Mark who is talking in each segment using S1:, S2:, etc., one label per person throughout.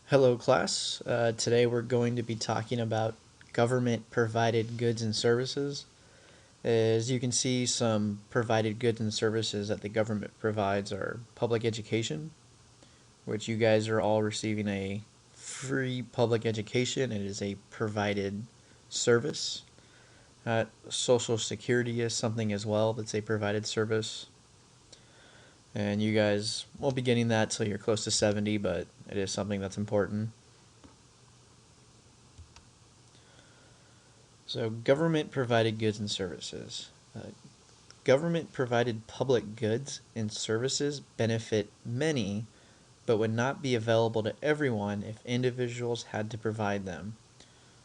S1: Hello, class. Today we're going to be talking about government provided goods and services. As you can see, some provided goods and services that the government provides are public education, which you guys are all receiving a free public education. It is a provided service. Social Security is something as well that's a provided service. And you guys won't be getting that till you're close to 70, but it is something that's important. So, government provided goods and services. Government provided public goods and services benefit many, but would not be available to everyone if individuals had to provide them.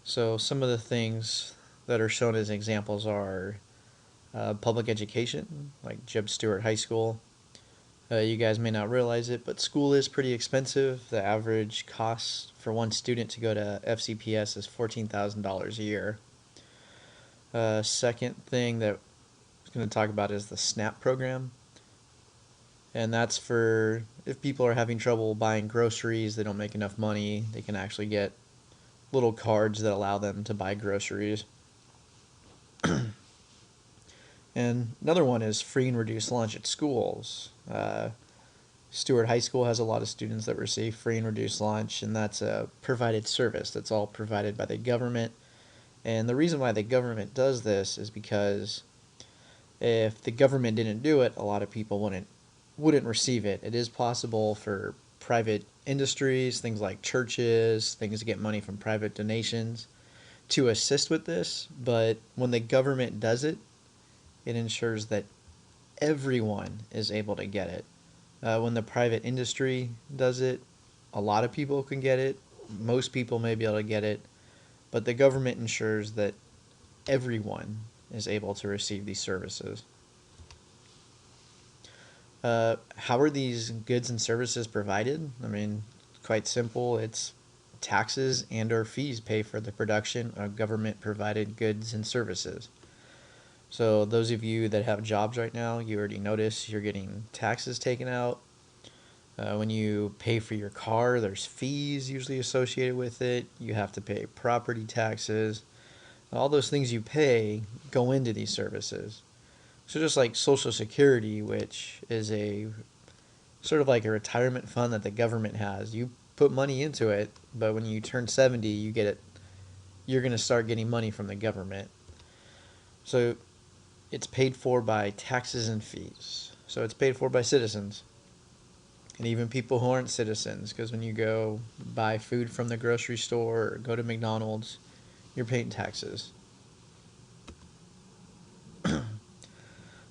S1: So, some of the things that are shown as examples are public education, like Jeb Stuart High School. You guys may not realize it, but school is pretty expensive. The average cost for one student to go to FCPS is $14,000 a year. Second thing that I'm going to talk about is the SNAP program. And that's for if people are having trouble buying groceries, they don't make enough money, they can actually get little cards that allow them to buy groceries. And another one is free and reduced lunch at schools. Stewart High School has a lot of students that receive free and reduced lunch, and that's a provided service that's all provided by the government. And the reason why the government does this is because if the government didn't do it, a lot of people wouldn't receive it. It is possible for private industries, things like churches, things to get money from private donations to assist with this, but when the government does it, it ensures that everyone is able to get it. When the private industry does it, a lot of people can get it. Most people may be able to get it, but the government ensures that everyone is able to receive these services. How are these goods and services provided? I mean, quite simple. It's taxes and or fees pay for the production of government provided goods and services. So those of you that have jobs right now, you already notice you're getting taxes taken out. When you pay for your car, there's fees usually associated with it. You have to pay property taxes. All those things you pay go into these services. So just like Social Security, which is a sort of like a retirement fund that the government has, you put money into it, but when you turn 70, you get it. You're going to start getting money from the government. So it's paid for by taxes and fees. So it's paid for by citizens and even people who aren't citizens, because when you go buy food from the grocery store or go to McDonald's, you're paying taxes.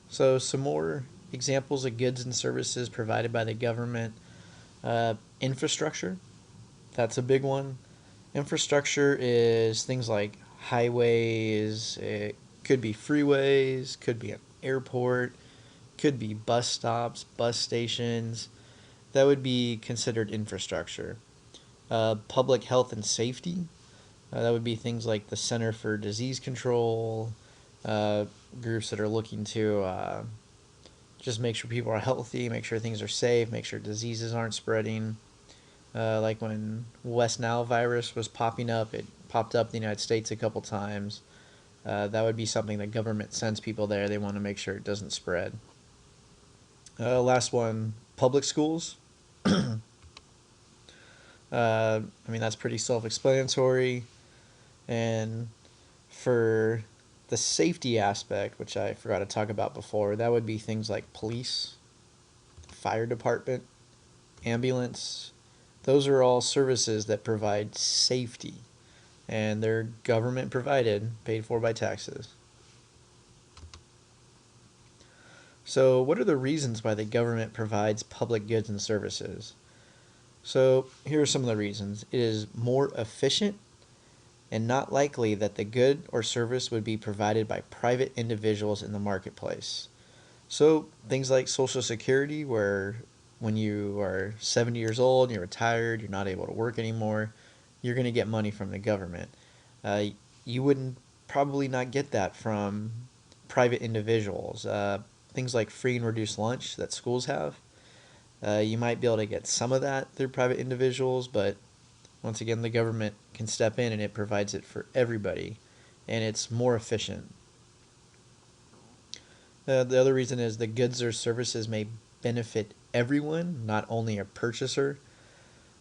S1: So some more examples of goods and services provided by the government. Infrastructure, that's a big one. Infrastructure is things like highways, it could be freeways, could be an airport, could be bus stops, bus stations. That would be considered infrastructure. Public health and safety, that would be things like the Center for Disease Control, uh, groups that are looking to just make sure people are healthy, make sure things are safe, make sure diseases aren't spreading. Like when West Nile virus was popping up, it popped up in the United States a couple times. That would be something the government sends people there. They want to make sure it doesn't spread. Last one, public schools. I mean, that's pretty self explanatory. And for the safety aspect, which I forgot to talk about before, that would be things like police, fire department, ambulance. Those are all services that provide safety, and they're government provided, paid for by taxes. So, what are the reasons why the government provides public goods and services? So, here are some of the reasons. It is more efficient and not likely that the good or service would be provided by private individuals in the marketplace. So, things like Social Security, where when you are 70 years old, you're retired, you're not able to work anymore, you're going to get money from the government. Uh, you wouldn't probably not get that from private individuals. Things like free and reduced lunch that schools have, you might be able to get some of that through private individuals, but Once again, the government can step in and it provides it for everybody, and it's more efficient. The other reason is the goods or services may benefit everyone, not only a purchaser.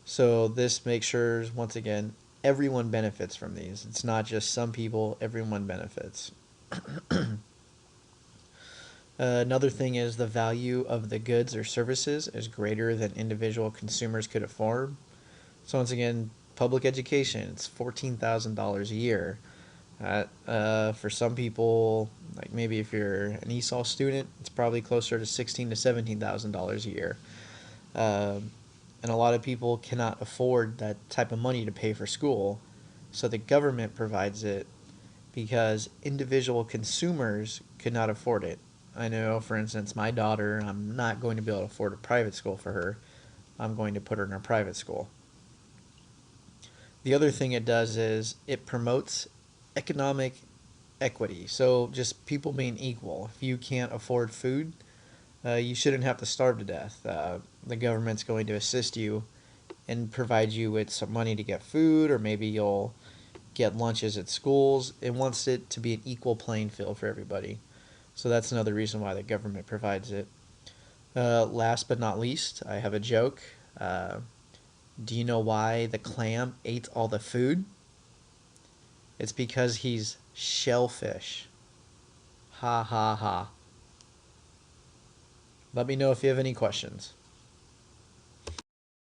S1: So this makes sure, once again, everyone benefits from these. It's not just some people, everyone benefits. Another thing is the value of the goods or services is greater than individual consumers could afford. So once again, public education, it's $14,000 a year. For some people, like maybe if you're an ESOL student, it's probably closer to $16,000 to $17,000 a year. And a lot of people cannot afford that type of money to pay for school, so the government provides it because individual consumers could not afford it. I know, for instance, my daughter, I'm not going to be able to afford a private school for her. I'm going to put her in a private school. The other thing it does is it promotes economic equity. So just people being equal. If you can't afford food, you shouldn't have to starve to death. The government's going to assist you and provide you with some money to get food, or maybe you'll get lunches at schools. It wants it to be an equal playing field for everybody. So that's another reason why the government provides it. Last but not least, I have a joke. Do you know why the clam ate all the food? It's because he's shellfish. Ha ha ha. Let me know if you have any questions.